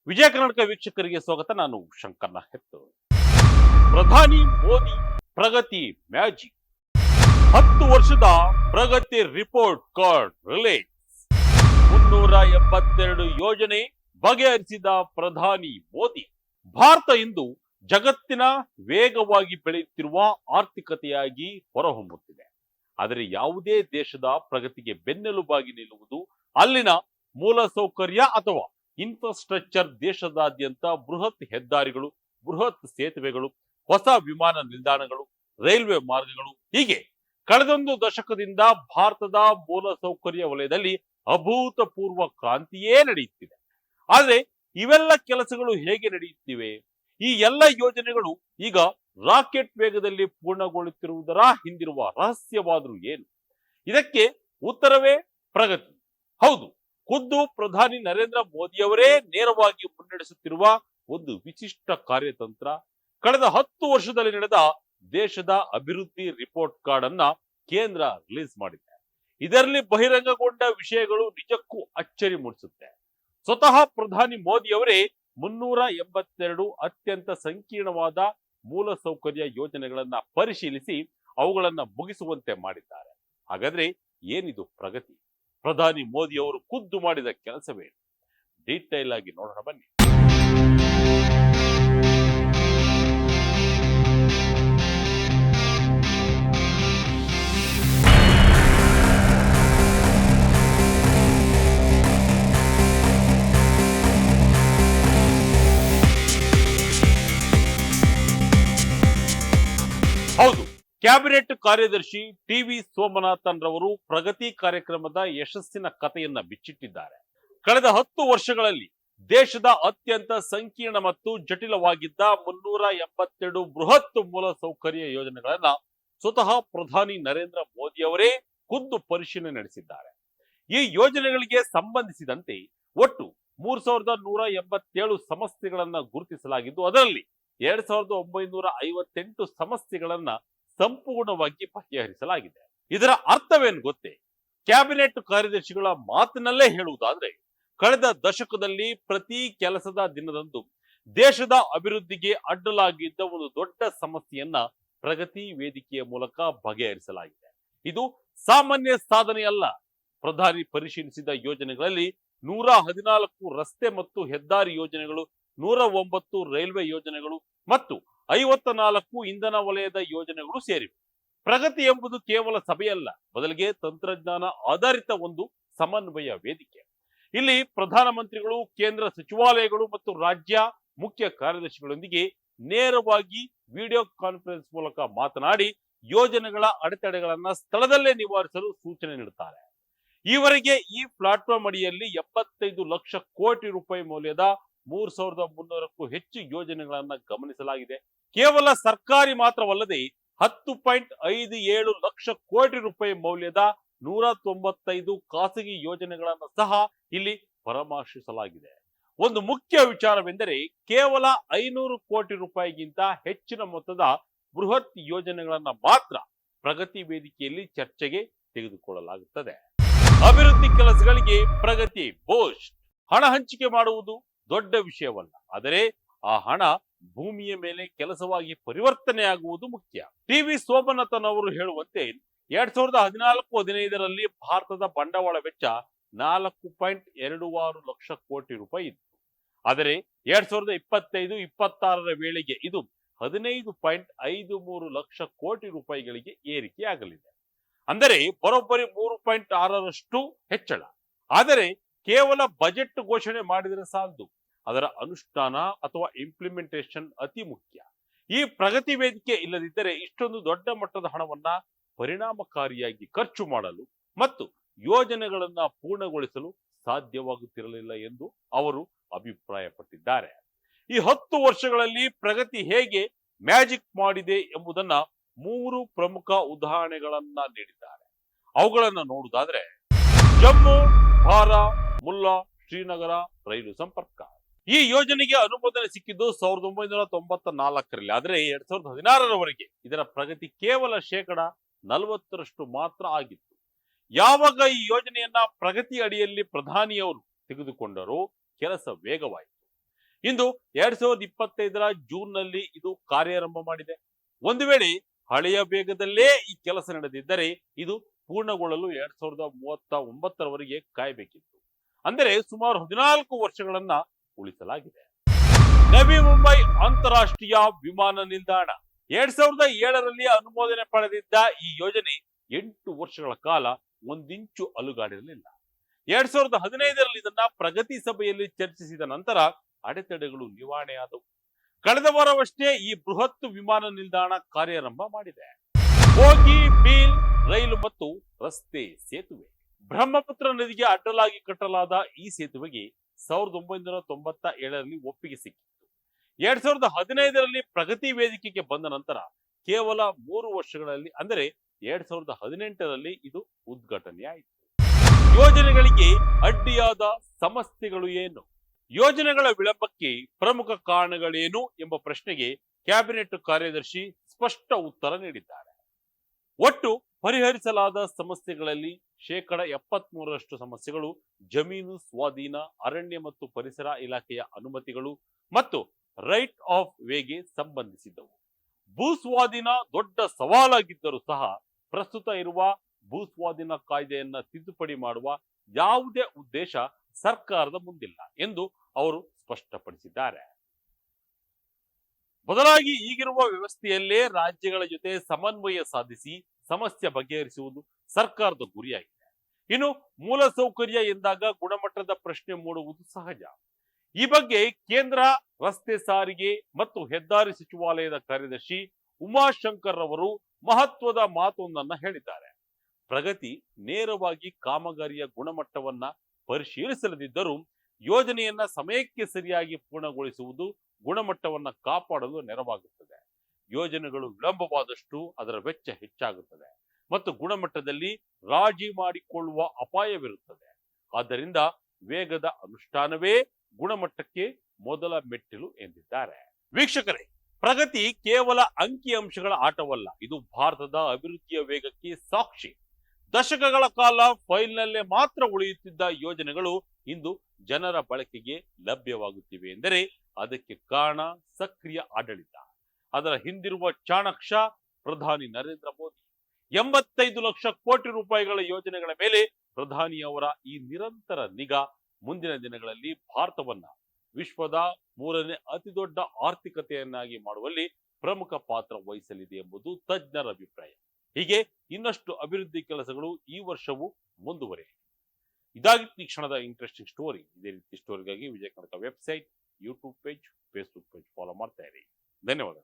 ವಿಜಯ ಕರ್ನಾಟಕ ವೀಕ್ಷಕರಿಗೆ ಸ್ವಾಗತ. ನಾನು ಶಂಕರ್ನ ಹೆತ್ತು. ಪ್ರಧಾನಿ ಮೋದಿ ಪ್ರಗತಿ ಮ್ಯಾಜಿಕ್ 10 ವರ್ಷದ ಪ್ರಗತಿ ರಿಪೋರ್ಟ್ ಕಾರ್ಡ್ ರಿಲೀಸ್. 382 ಯೋಜನೆ ಬಗೆಹರಿಸಿದ ಪ್ರಧಾನಿ ಮೋದಿ. ಭಾರತ ಇಂದು ಜಗತ್ತಿನ ವೇಗವಾಗಿ ಬೆಳೆಯುತ್ತಿರುವ ಆರ್ಥಿಕತೆಯಾಗಿ ಹೊರಹೊಮ್ಮುತ್ತಿದೆ. ಆದರೆ ಯಾವುದೇ ದೇಶದ ಪ್ರಗತಿಗೆ ಬೆನ್ನೆಲುಬಾಗಿ ನಿಲ್ಲುವುದು ಅಲ್ಲಿನ ಮೂಲಸೌಕರ್ಯ ಅಥವಾ ಇನ್ಫ್ರಾಸ್ಟ್ರಕ್ಚರ್. ದೇಶದಾದ್ಯಂತ ಬೃಹತ್ ಹೆದ್ದಾರಿಗಳು, ಬೃಹತ್ ಸೇತುವೆಗಳು, ಹೊಸ ವಿಮಾನ ನಿಲ್ದಾಣಗಳು, ರೈಲ್ವೆ ಮಾರ್ಗಗಳು, ಹೀಗೆ ಕಳೆದೊಂದು ದಶಕದಿಂದ ಭಾರತದ ಮೂಲಸೌಕರ್ಯ ವಲಯದಲ್ಲಿ ಅಭೂತಪೂರ್ವ ಕ್ರಾಂತಿಯೇ ನಡೆಯುತ್ತಿದೆ. ಆದರೆ ಇವೆಲ್ಲ ಕೆಲಸಗಳು ಹೇಗೆ ನಡೆಯುತ್ತಿವೆ? ಈ ಎಲ್ಲ ಯೋಜನೆಗಳು ಈಗ ರಾಕೆಟ್ ವೇಗದಲ್ಲಿ ಪೂರ್ಣಗೊಳ್ಳುತ್ತಿರುವುದರ ಹಿಂದಿರುವ ರಹಸ್ಯವಾದರೂ ಏನು? ಇದಕ್ಕೆ ಉತ್ತರವೇ ಪ್ರಗತಿ. ಹೌದು, ಖುದ್ದು ಪ್ರಧಾನಿ ನರೇಂದ್ರ ಮೋದಿಯವರೇ ನೇರವಾಗಿ ಮುನ್ನಡೆಸುತ್ತಿರುವ ಒಂದು ವಿಶಿಷ್ಟ ಕಾರ್ಯತಂತ್ರ. ಕಳೆದ 10 ವರ್ಷದಲ್ಲಿ ನಡೆದ ದೇಶದ ಅಭಿವೃದ್ಧಿ ರಿಪೋರ್ಟ್ ಕಾರ್ಡ್ ಅನ್ನ ಕೇಂದ್ರ ರಿಲೀಸ್ ಮಾಡಿದೆ. ಇದರಲ್ಲಿ ಬಹಿರಂಗಗೊಂಡ ವಿಷಯಗಳು ನಿಜಕ್ಕೂ ಅಚ್ಚರಿ ಮೂಡಿಸುತ್ತೆ. ಸ್ವತಃ ಪ್ರಧಾನಿ ಮೋದಿಯವರೇ 382 ಅತ್ಯಂತ ಸಂಕೀರ್ಣವಾದ ಮೂಲಸೌಕರ್ಯ ಯೋಜನೆಗಳನ್ನ ಪರಿಶೀಲಿಸಿ ಅವುಗಳನ್ನ ಮುಗಿಸುವಂತೆ ಮಾಡಿದ್ದಾರೆ. ಹಾಗಾದ್ರೆ ಏನಿದು ಪ್ರಗತಿ? ಪ್ರಧಾನಿ ಮೋದಿ ಅವರು ಖುದ್ದು ಮಾಡಿದ ಕೆಲಸವೇನು? ಡೀಟೈಲ್ ಆಗಿ ನೋಡೋಣ ಬನ್ನಿ. ಹೌದು, ಕ್ಯಾಬಿನೆಟ್ ಕಾರ್ಯದರ್ಶಿ ಟಿವಿ ಸೋಮನಾಥನ್ ರವರು ಪ್ರಗತಿ ಕಾರ್ಯಕ್ರಮದ ಯಶಸ್ಸಿನ ಕಥೆಯನ್ನ ಬಿಚ್ಚಿಟ್ಟಿದ್ದಾರೆ. ಕಳೆದ 10 ವರ್ಷಗಳಲ್ಲಿ ದೇಶದ ಅತ್ಯಂತ ಸಂಕೀರ್ಣ ಮತ್ತು ಜಟಿಲವಾಗಿದ್ದ 382 ಬೃಹತ್ ಮೂಲಸೌಕರ್ಯ ಯೋಜನೆಗಳನ್ನ ಸ್ವತಃ ಪ್ರಧಾನಿ ನರೇಂದ್ರ ಮೋದಿ ಅವರೇ ಖುದ್ದು ಪರಿಶೀಲನೆ ನಡೆಸಿದ್ದಾರೆ. ಈ ಯೋಜನೆಗಳಿಗೆ ಸಂಬಂಧಿಸಿದಂತೆ ಒಟ್ಟು 3187 ಸಮಸ್ಯೆಗಳನ್ನ ಗುರುತಿಸಲಾಗಿದ್ದು, ಅದರಲ್ಲಿ 2958 ಸಮಸ್ಯೆಗಳನ್ನ ಸಂಪೂರ್ಣವಾಗಿ ಬಗೆಹರಿಸಲಾಗಿದೆ. ಇದರ ಅರ್ಥವೇನು ಗೊತ್ತೇ? ಕ್ಯಾಬಿನೆಟ್ ಕಾರ್ಯದರ್ಶಿಗಳ ಮಾತಿನಲ್ಲೇ ಹೇಳುವುದಾದ್ರೆ, ಕಳೆದ ದಶಕದಲ್ಲಿ ಪ್ರತಿ ಕೆಲಸದ ದಿನದಂದು ದೇಶದ ಅಭಿವೃದ್ಧಿಗೆ ಅಡ್ಡಲಾಗಿದ್ದ ಒಂದು ದೊಡ್ಡ ಸಮಸ್ಯೆಯನ್ನ ಪ್ರಗತಿ ವೇದಿಕೆಯ ಮೂಲಕ ಬಗೆಹರಿಸಲಾಗಿದೆ. ಇದು ಸಾಮಾನ್ಯ ಸಾಧನೆ ಅಲ್ಲ. ಪ್ರಧಾನಿ ಪರಿಶೀಲಿಸಿದ ಯೋಜನೆಗಳಲ್ಲಿ 114 ರಸ್ತೆ ಮತ್ತು ಹೆದ್ದಾರಿ ಯೋಜನೆಗಳು, 109 ರೈಲ್ವೆ ಯೋಜನೆಗಳು ಮತ್ತು 54 ಇಂಧನ ವಲಯದ ಯೋಜನೆಗಳು ಸೇರಿವೆ. ಪ್ರಗತಿ ಎಂಬುದು ಕೇವಲ ಸಭೆಯಲ್ಲ, ಬದಲಿಗೆ ತಂತ್ರಜ್ಞಾನ ಆಧಾರಿತ ಒಂದು ಸಮನ್ವಯ ವೇದಿಕೆ. ಇಲ್ಲಿ ಪ್ರಧಾನಮಂತ್ರಿಗಳು, ಕೇಂದ್ರ ಸಚಿವಾಲಯಗಳು ಮತ್ತು ರಾಜ್ಯ ಮುಖ್ಯ ಕಾರ್ಯದರ್ಶಿಗಳೊಂದಿಗೆ ನೇರವಾಗಿ ವಿಡಿಯೋ ಕಾನ್ಫರೆನ್ಸ್ ಮೂಲಕ ಮಾತನಾಡಿ ಯೋಜನೆಗಳ ಅಡೆತಡೆಗಳನ್ನ ಸ್ಥಳದಲ್ಲೇ ನಿವಾರಿಸಲು ಸೂಚನೆ ನೀಡುತ್ತಾರೆ. ಈವರೆಗೆ ಈ ಪ್ಲಾಟ್ಫಾರ್ಮ್ ಅಡಿಯಲ್ಲಿ 75 ಲಕ್ಷ ಕೋಟಿ ರೂಪಾಯಿ ಮೌಲ್ಯದ 3300ಕ್ಕೂ ಹೆಚ್ಚು ಯೋಜನೆಗಳನ್ನ ಗಮನಿಸಲಾಗಿದೆ. ಕೇವಲ ಸರ್ಕಾರಿ ಮಾತ್ರವಲ್ಲದೆ 10.57 ಲಕ್ಷ ಕೋಟಿ ರೂಪಾಯಿ ಮೌಲ್ಯದ 195 ಖಾಸಗಿ ಯೋಜನೆಗಳನ್ನ ಸಹ ಇಲ್ಲಿ ಪರಾಮರ್ಶಿಸಲಾಗಿದೆ. ಒಂದು ಮುಖ್ಯ ವಿಚಾರವೆಂದರೆ, ಕೇವಲ 500 ಕೋಟಿ ರೂಪಾಯಿಗಿಂತ ಹೆಚ್ಚಿನ ಮೊತ್ತದ ಬೃಹತ್ ಯೋಜನೆಗಳನ್ನ ಮಾತ್ರ ಪ್ರಗತಿ ವೇದಿಕೆಯಲ್ಲಿ ಚರ್ಚೆಗೆ ತೆಗೆದುಕೊಳ್ಳಲಾಗುತ್ತದೆ. ಅಭಿವೃದ್ಧಿ ಕೆಲಸಗಳಿಗೆ ಪ್ರಗತಿ ಬೂಸ್ಟ್. ಹಣ ಹಂಚಿಕೆ ಮಾಡುವುದು ದೊಡ್ಡ ವಿಷಯವಲ್ಲ, ಆದರೆ ಆ ಹಣ ಭೂಮಿಯ ಮೇಲೆ ಕೆಲಸವಾಗಿ ಪರಿವರ್ತನೆಯಾಗುವುದು ಮುಖ್ಯ. ಟಿವಿ ಸೋಮನಾಥನ್ ಅವರು ಹೇಳುವಂತೆ 2014-15ರಲ್ಲಿ ಭಾರತದ ಬಂಡವಾಳ ವೆಚ್ಚ 4.26 ಲಕ್ಷ ಕೋಟಿ ರೂಪಾಯಿ ಇತ್ತು. ಆದರೆ 2025-26ರ ವೇಳೆಗೆ ಇದು 15.53 ಲಕ್ಷ ಕೋಟಿ ರೂಪಾಯಿಗಳಿಗೆ ಏರಿಕೆಯಾಗಲಿದೆ. ಅಂದರೆ ಬರೋಬ್ಬರಿ 3.6ರಷ್ಟು ಹೆಚ್ಚಳ. ಆದರೆ ಕೇವಲ ಬಜೆಟ್ ಘೋಷಣೆ ಮಾಡಿದರೆ ಸಾಲದು, ಅದರ ಅನುಷ್ಠಾನ ಅಥವಾ ಇಂಪ್ಲಿಮೆಂಟೇಷನ್ ಅತಿ ಮುಖ್ಯ. ಈ ಪ್ರಗತಿ ವೇದಿಕೆ ಇಲ್ಲದಿದ್ದರೆ ಇಷ್ಟೊಂದು ದೊಡ್ಡ ಮಟ್ಟದ ಹಣವನ್ನ ಪರಿಣಾಮಕಾರಿಯಾಗಿ ಖರ್ಚು ಮಾಡಲು ಮತ್ತು ಯೋಜನೆಗಳನ್ನ ಪೂರ್ಣಗೊಳಿಸಲು ಸಾಧ್ಯವಾಗುತ್ತಿರಲಿಲ್ಲ ಎಂದು ಅವರು ಅಭಿಪ್ರಾಯಪಟ್ಟಿದ್ದಾರೆ. ಈ 10 ವರ್ಷಗಳಲ್ಲಿ ಪ್ರಗತಿ ಹೇಗೆ ಮ್ಯಾಜಿಕ್ ಮಾಡಿದೆ ಎಂಬುದನ್ನ 3 ಪ್ರಮುಖ ಉದಾಹರಣೆಗಳನ್ನ ನೀಡಿದ್ದಾರೆ. ಅವುಗಳನ್ನ ನೋಡುವುದಾದ್ರೆ, ಜಮ್ಮು ಬಾರಾಮುಲ್ಲಾ ಶ್ರೀನಗರ ರೈಲು ಸಂಪರ್ಕ. ಈ ಯೋಜನೆಗೆ ಅನುಮೋದನೆ ಸಿಕ್ಕಿದ್ದು 1994ರಲ್ಲಿ. ಆದರೆ 2016ರವರೆಗೆ ಇದರ ಪ್ರಗತಿ ಕೇವಲ 40% ಮಾತ್ರ ಆಗಿತ್ತು. ಯಾವಾಗ ಈ ಯೋಜನೆಯನ್ನ ಪ್ರಗತಿ ಅಡಿಯಲ್ಲಿ ಪ್ರಧಾನಿಯವರು ತೆಗೆದುಕೊಂಡರೋ ಕೆಲಸ ವೇಗವಾಯಿತು. ಇಂದು 2025ರ ಜೂನ್ ನಲ್ಲಿ ಇದು ಕಾರ್ಯಾರಂಭ ಮಾಡಿದೆ. ಒಂದು ವೇಳೆ ಹಳೆಯ ವೇಗದಲ್ಲೇ ಈ ಕೆಲಸ ನಡೆದಿದ್ದರೆ ಇದು ಪೂರ್ಣಗೊಳ್ಳಲು 2039ರವರೆಗೆ ಕಾಯಬೇಕಿತ್ತು. ಅಂದರೆ ಸುಮಾರು 14 ವರ್ಷಗಳನ್ನ ಉಳಿಸಲಾಗಿದೆ. ನವಿ ಮುಂಬೈ ಅಂತಾರಾಷ್ಟ್ರೀಯ ವಿಮಾನ ನಿಲ್ದಾಣ 2007ರಲ್ಲಿ ಅನುಮೋದನೆ ಪಡೆದಿದ್ದ ಈ ಯೋಜನೆ 8 ವರ್ಷಗಳ ಕಾಲ ಒಂದಿಂಚು ಅಲುಗಾಡಿರಲಿಲ್ಲ. 2015ರಲ್ಲಿ ಇದನ್ನ ಪ್ರಗತಿ ಸಭೆಯಲ್ಲಿ ಚರ್ಚಿಸಿದ ನಂತರ ಅಡೆತಡೆಗಳು ನಿವಾರಣೆಯಾದವು. ಕಳೆದ ವಾರವಷ್ಟೇ ಈ ಬೃಹತ್ ವಿಮಾನ ನಿಲ್ದಾಣ ಕಾರ್ಯಾರಂಭ ಮಾಡಿದೆ. ಬೋಗಿ ಬೀಲ್ ರೈಲು ಮತ್ತು ರಸ್ತೆ ಸೇತುವೆ. ಬ್ರಹ್ಮಪುತ್ರ ನದಿಗೆ ಅಡ್ಡಲಾಗಿ ಕಟ್ಟಲಾದ ಈ ಸೇತುವೆಗೆ 1997ರಲ್ಲಿ ಒಪ್ಪಿಗೆ ಸಿಕ್ಕಿತ್ತು. 2015ರಲ್ಲಿ ಪ್ರಗತಿ ವೇದಿಕೆಗೆ ಬಂದ ನಂತರ ಕೇವಲ 3 ವರ್ಷಗಳಲ್ಲಿ ಅಂದರೆ 2018ರಲ್ಲಿ ಇದು ಉದ್ಘಾಟನೆಯಾಯಿತು. ಯೋಜನೆಗಳಿಗೆ ಅಡ್ಡಿಯಾದ ಸಮಸ್ಯೆಗಳು ಏನು? ಯೋಜನೆಗಳ ವಿಳಂಬಕ್ಕೆ ಪ್ರಮುಖ ಕಾರಣಗಳೇನು ಎಂಬ ಪ್ರಶ್ನೆಗೆ ಕ್ಯಾಬಿನೆಟ್ ಕಾರ್ಯದರ್ಶಿ ಸ್ಪಷ್ಟ ಉತ್ತರ ನೀಡಿದ್ದಾರೆ. ಒಟ್ಟು ಪರಿಹರಿಸಲಾದ ಸಮಸ್ಯೆಗಳಲ್ಲಿ 73% ಸಮಸ್ಯೆಗಳು ಜಮೀನು ಸ್ವಾಧೀನ, ಅರಣ್ಯ ಮತ್ತು ಪರಿಸರ ಇಲಾಖೆಯ ಅನುಮತಿಗಳು ಮತ್ತು ರೈಟ್ ಆಫ್ ವೇಗೆ ಸಂಬಂಧಿಸಿದ್ದವು. ಭೂ ಸ್ವಾಧೀನ ದೊಡ್ಡ ಸವಾಲಾಗಿದ್ದರೂ ಸಹ ಪ್ರಸ್ತುತ ಇರುವ ಭೂ ಸ್ವಾಧೀನ ಕಾಯ್ದೆಯನ್ನ ತಿದ್ದುಪಡಿ ಮಾಡುವ ಯಾವುದೇ ಉದ್ದೇಶ ಸರ್ಕಾರದ ಮುಂದಿಲ್ಲ ಎಂದು ಅವರು ಸ್ಪಷ್ಟಪಡಿಸಿದ್ದಾರೆ. ಬದಲಾಗಿ ಈಗಿರುವ ವ್ಯವಸ್ಥೆಯಲ್ಲೇ ರಾಜ್ಯಗಳ ಜೊತೆ ಸಮನ್ವಯ ಸಾಧಿಸಿ ಸಮಸ್ಯೆ ಬಗೆಹರಿಸುವುದು ಸರ್ಕಾರದ ಗುರಿಯಾಗಿದೆ. ಇನ್ನು ಮೂಲಸೌಕರ್ಯ ಎಂದಾಗ ಗುಣಮಟ್ಟದ ಪ್ರಶ್ನೆ ಮೂಡುವುದು ಸಹಜ. ಈ ಬಗ್ಗೆ ಕೇಂದ್ರ ರಸ್ತೆ ಸಾರಿಗೆ ಮತ್ತು ಹೆದ್ದಾರಿ ಸಚಿವಾಲಯದ ಕಾರ್ಯದರ್ಶಿ ಉಮಾಶಂಕರ್ ಅವರು ಮಹತ್ವದ ಮಾತೊಂದನ್ನ ಹೇಳಿದ್ದಾರೆ. ಪ್ರಗತಿ ನೇರವಾಗಿ ಕಾಮಗಾರಿಯ ಗುಣಮಟ್ಟವನ್ನ ಪರಿಶೀಲಿಸದಿದ್ದರೂ ಯೋಜನೆಯನ್ನ ಸಮಯಕ್ಕೆ ಸರಿಯಾಗಿ ಪೂರ್ಣಗೊಳಿಸುವುದು ಗುಣಮಟ್ಟವನ್ನ ಕಾಪಾಡಲು ನೆರವಾಗುತ್ತದೆ. ಯೋಜನೆಗಳು ವಿಳಂಬವಾದಷ್ಟು ಅದರ ವೆಚ್ಚ ಹೆಚ್ಚಾಗುತ್ತದೆ ಮತ್ತು ಗುಣಮಟ್ಟದಲ್ಲಿ ರಾಜಿ ಮಾಡಿಕೊಳ್ಳುವ ಅಪಾಯವಿರುತ್ತದೆ. ಆದ್ದರಿಂದ ವೇಗದ ಅನುಷ್ಠಾನವೇ ಗುಣಮಟ್ಟಕ್ಕೆ ಮೊದಲ ಮೆಟ್ಟಿಲು ಎಂದಿದ್ದಾರೆ. ವೀಕ್ಷಕರೇ, ಪ್ರಗತಿ ಕೇವಲ ಅಂಕಿಅಂಶಗಳ ಆಟವಲ್ಲ, ಇದು ಭಾರತದ ಅಭಿವೃದ್ಧಿಯ ವೇಗಕ್ಕೆ ಸಾಕ್ಷಿ. ದಶಕಗಳ ಕಾಲ ಫೈಲ್ನಲ್ಲೇ ಮಾತ್ರ ಉಳಿಯುತ್ತಿದ್ದ ಯೋಜನೆಗಳು ಇಂದು ಜನರ ಬಳಕೆಗೆ ಲಭ್ಯವಾಗುತ್ತಿವೆ ಎಂದರೆ ಅದಕ್ಕೆ ಕಾರಣ ಸಕ್ರಿಯ ಆಡಳಿತ. ಅದರ ಹಿಂದಿರುವ ಚಾಣಾಕ್ಷ ಪ್ರಧಾನಿ ನರೇಂದ್ರ ಮೋದಿ. 85 ಲಕ್ಷ ಕೋಟಿ ರೂಪಾಯಿಗಳ ಯೋಜನೆಗಳ ಮೇಲೆ ಪ್ರಧಾನಿಯವರ ಈ ನಿರಂತರ ನಿಗಾ ಮುಂದಿನ ದಿನಗಳಲ್ಲಿ ಭಾರತವನ್ನ ವಿಶ್ವದ 3ನೇ ಅತಿ ದೊಡ್ಡ ಆರ್ಥಿಕತೆಯನ್ನಾಗಿ ಮಾಡುವಲ್ಲಿ ಪ್ರಮುಖ ಪಾತ್ರ ವಹಿಸಲಿದೆ ಎಂಬುದು ತಜ್ಞರ ಅಭಿಪ್ರಾಯ. ಹೀಗೆ ಇನ್ನಷ್ಟು ಅಭಿವೃದ್ಧಿ ಕೆಲಸಗಳು ಈ ವರ್ಷವೂ ಮುಂದುವರಿಯಲಿ. ಇದಾಗಿತ್ತು ಈ ಕ್ಷಣದ ಇಂಟ್ರೆಸ್ಟಿಂಗ್ ಸ್ಟೋರಿ. ಇದೇ ರೀತಿ ಸ್ಟೋರಿಗಾಗಿ Vijaya Kanaka website, YouTube page, Facebook page follow ಮಾಡ್ತಾ ಇರಿ. ಧನ್ಯವಾದ.